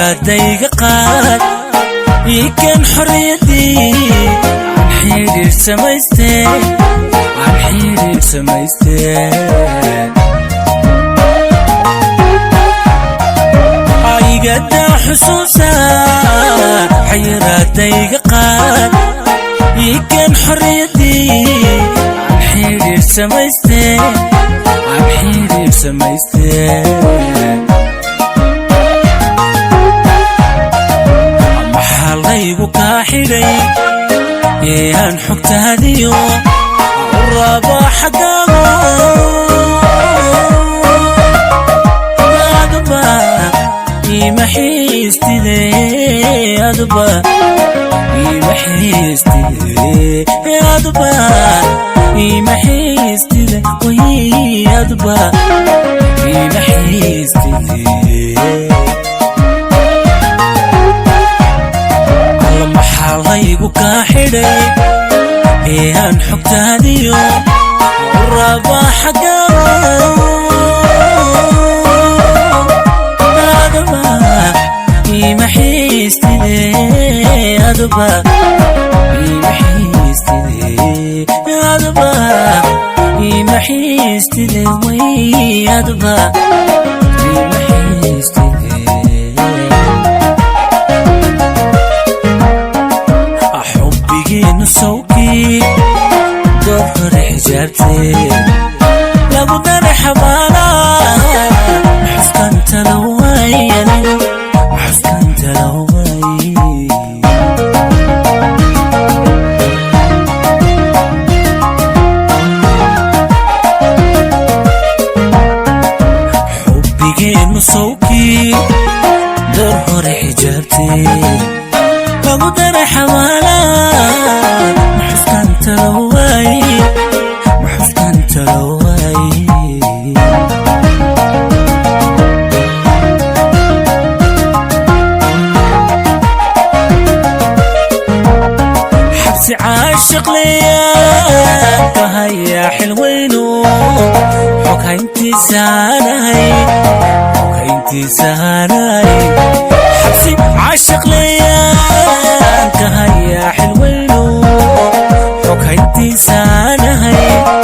xayiraadayga qaad ii keen xorriyadii aan xidhiidh samaystee aygadaa xusuusa xayiraadayga qaad ii keen xorriyadii aan xidhiidh samaystee maxaa laygu kaa xidhay ee aan xogtaadiyo u raba xaggaago adba ima xiistide adba ima xiistide way adba ima xiistide maxaa laygu kaa xidhay ee aan xogtaadiyo u raba xaggaago adba ima xiistide adba ima xiistide adba ima xiistide way adba ima xiistide sawkii door hore xijaabtee lagu dare xabaala maxuskanta lawayan maxuskanta laway xubbigeenu sawkii door hore xijaabtee lagu dare xabaala عاشق ليا كهيا حلوينو حكايتي سهراي حبسي عاشق ليا كهيا حلوينو حكايتي سهراي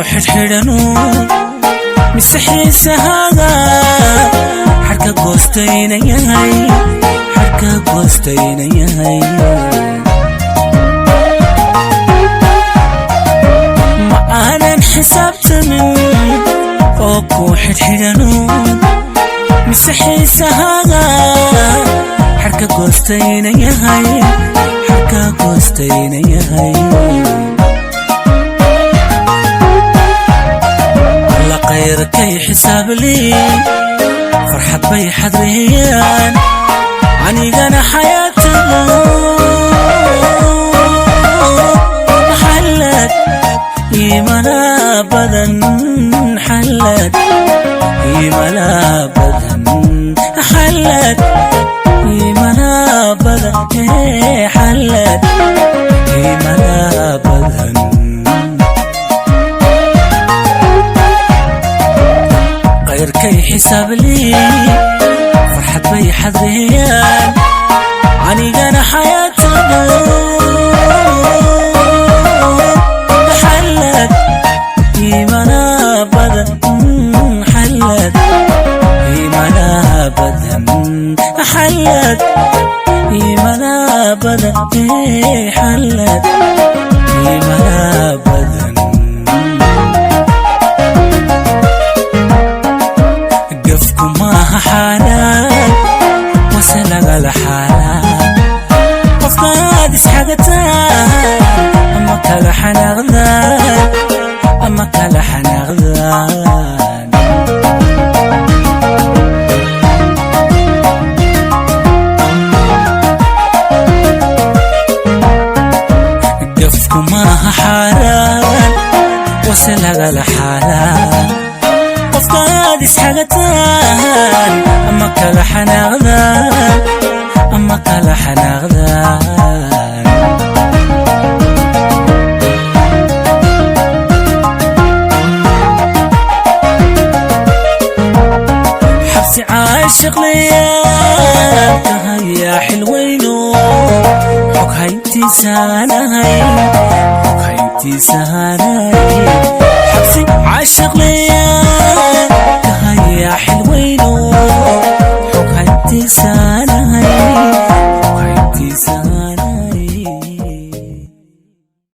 xidhxidhanu mise xiisahaaga xarka goostayna yahay ma aanan xisaabtamin oo ku xidhxidhanu mise xiisahaaga xarka goostayna yahay غيركي حساب لي فرحة بي حذريان عني أنا حياتي حلت إيمانا بدن حلت إيمانا بدن حلت إيمانا بدن حلت إيمانا بدن غيركي حساب لي فرحة بي حذريان عني أنا حياتي حلت إيمانا بدن حلت إيمانا بدن حلت إيمانا بدن حلت إيمانا بدن حالات وسلق الحالات وفقاد اسحقتان أما كلا حنغذان أما كلا حنغذان وسلغ الحالة قفقاد اسحقتان أما كلا حناغذان أما كلا حناغذان حبسي عاشق ليا تهيا حلوينو حك هايتي سانهاي حك هايتي سانهاي حبسي عاشق ليا تهيا حلوينو حك هايتي سانهاي